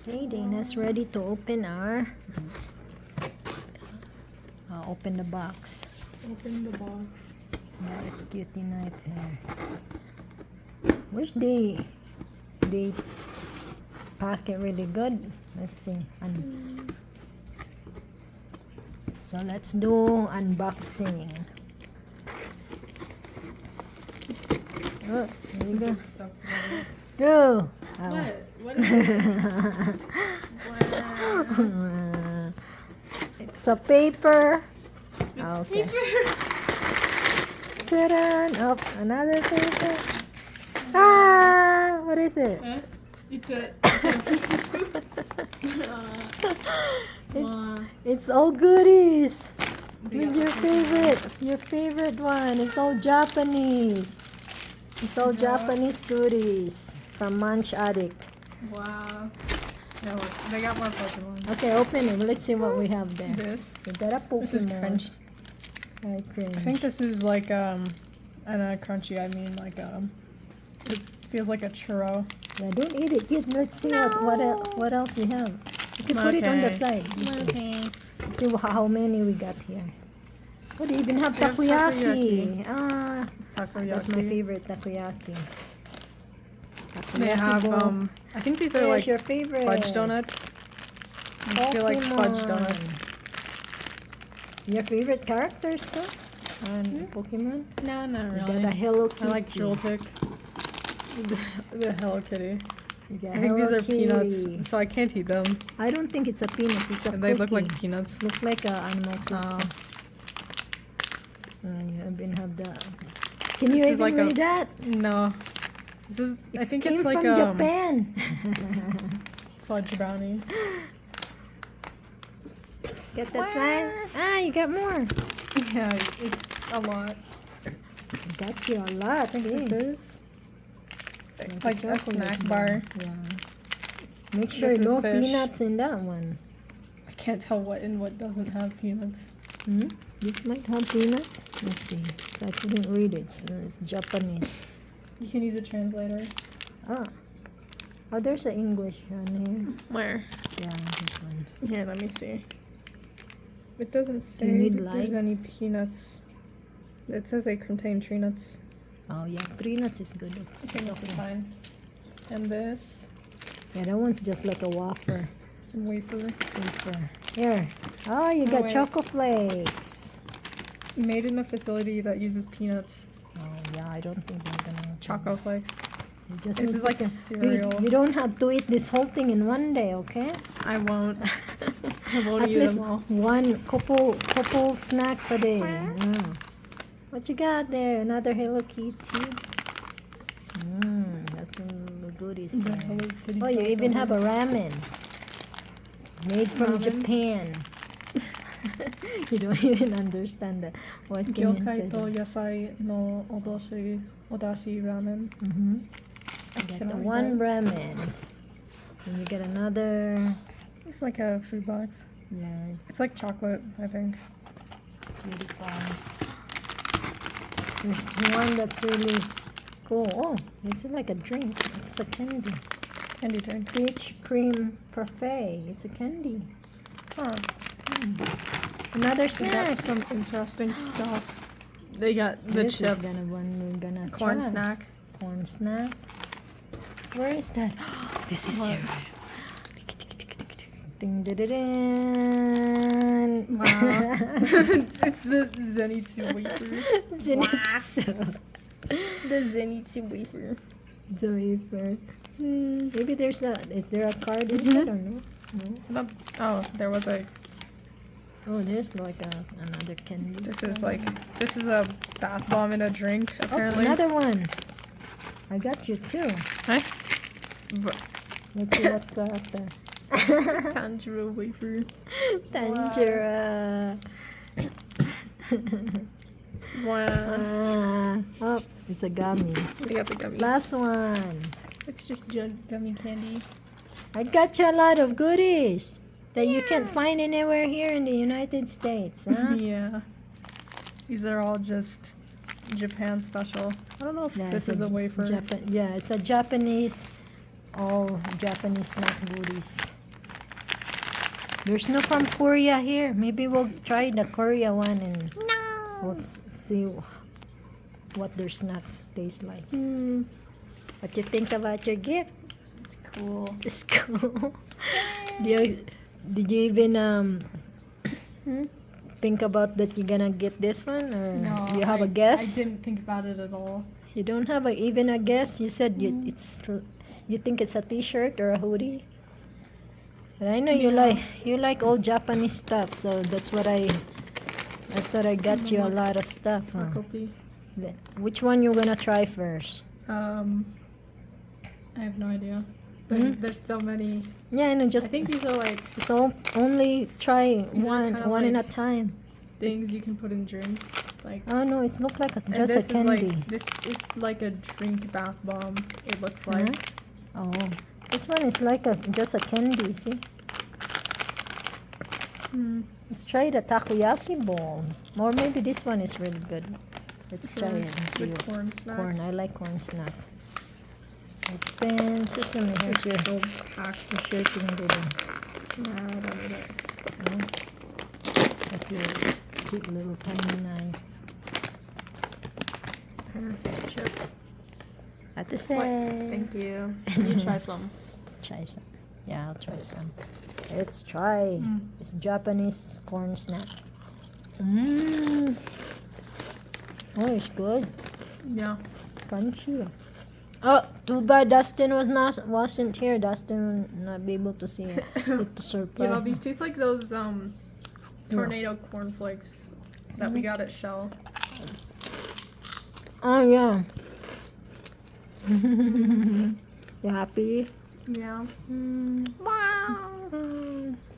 Okay, Dana's ready to open our. Open the box. Open the box. Yeah, it's cutie knife here. Wish they pack it really good. Let's see. So let's do unboxing. Oh, there you go. Stuck together. Go. What? What is it? Wow. It's a paper. It's Okay. paper. Ta-da! Oh, another paper. Ah, what is it? Huh? It's It's all goodies. They With got your favorite one. It's all Japanese. It's all Japanese goodies from Munch Addict. Wow. No, they got more Pokemon. Okay, open it. Let's see what we have there. This. We got a Pokemon. This is cringe. I cringe. I think this is like and crunchy. I mean like it feels like a churro. Yeah, don't eat it yet. Let's see what else we have. You can put it on the side. Let's see how many we got here. Oh, they even have They have takoyaki. takoyaki. Ah, Takoyaki. that's my favorite takoyaki. They have bowl. I think these are Here's like your favorite fudge donuts. These feel like fudge Pokemon. donuts. It's your favorite characters though? On Pokemon? No, not You really. got a Hello Kitty. I like Joltik. The Hello Kitty. You got I think these Hello are Kitty. peanuts, so I can't eat them. I don't think it's a peanuts. It's a They look cookie. like peanuts. Look like a animal cookie. Oh. You even have the. Can you This is even like read that? No. This is. I think came it's like from Japan. fudge brownie. Get that smile. Ah, you got more. Yeah, it's a lot. Got you a lot. I think see. this is Like like a chocolate snack bar. bar. Yeah. Make sure This is no fish. peanuts in that one. I can't tell what and what doesn't have peanuts. Hmm? This might have peanuts. Let's see. So I couldn't read it. So it's Japanese. You can use a translator. Ah. Oh, there's an English one here. Where? Yeah, this one. Here, let me see. It doesn't say need that there's light? any peanuts. It says they contain tree nuts. Oh yeah, peanuts is good. Okay, It's that's okay. fine. And this Yeah, that one's just like a wafer. wafer Here. Oh, you Oh, got wait. Choco Flakes. made in a facility that uses peanuts. Oh yeah, I don't think we're gonna. Choco flakes. You just This need is to like get- cereal. You don't have to eat this whole thing in one day, okay? I won't. I won't At eat least them all. one couple snacks a day. Mm. What you got there? Another Hello Kitty. That's some goodies The there. Hello Kitty Oh, you even have a ramen made from Ramen? Japan. You don't even understand that. What can you Gyokai say? to yasai no odashi ramen. Mm-hmm. I You got the cannot read one that. ramen. And you get another. It's like a food box. Yeah, It's like chocolate, I think. beautiful. There's one that's really cool. Oh, it's like a drink. It's a candy. Candy drink. Peach cream parfait. It's a candy. Huh. Another They got snack. some interesting stuff. They got the This chips. is one we're gonna Corn try. snack. Corn snack. Where is that? This is What? your. Ding, ding, ding, ding. Wow. It's the Zenitsu wafer. Zenitsu. The Zenitsu wafer. The wafer. Maybe there's a. Is there a card inside or no? No. Oh, there was a. Oh, there's like another candy. This is a bath bomb in a drink, Oh, apparently. another one. I got you too. Huh? Let's see what's got up there. Tanjiro wafer. Tanjiro. Wow. Oh, it's a gummy. They got the gummy. Last one. It's just gummy candy. I got you a lot of goodies that you can't find anywhere here in the United States. Huh? Yeah. These are all just Japan special. I don't know if Yeah, this it's is a wafer. Yeah, it's a Japanese all Japanese snack goodies. There's no from Korea here. Maybe we'll try the Korea one and we'll see what their snacks taste like. What you think about your gift? It's cool. It's cool. Did you even think about that you're gonna get this one, or No, you have a guess? I didn't think about it at all. You don't have even a guess. You said you think it's a T-shirt or a hoodie. But I know you like old Japanese stuff, so that's what I thought I got you a lot of stuff. Huh? Copy. Which one you gonna try first? I have no idea. There's so many. Yeah, I know. I think these are like So only try These are kind of one in a like- time. things you can put in drinks. Like Oh no, it's look like and just a this is candy. like this is like a drink bath bomb. It looks like. Oh, this one is like just a candy. See? Let's try the takoyaki bowl. Or maybe this one is really good. Let's try it and see. The what- corn snack. Corn. I like corn snack. Open sesame. Here's your, It's so packed. here's your thing, baby. No, I don't need it. With your cute little tiny knife. Chip. At the What? same. Thank you. You try some. Try some. Yeah, I'll try some. Let's try. It's Japanese corn snack. Oh, it's good. Yeah. Crunchy. Oh, too bad Dustin wasn't here. Dustin will not be able to see it. It's surprise. You know, these taste like those tornado cornflakes that we got at Shell. Oh yeah. You happy? Yeah.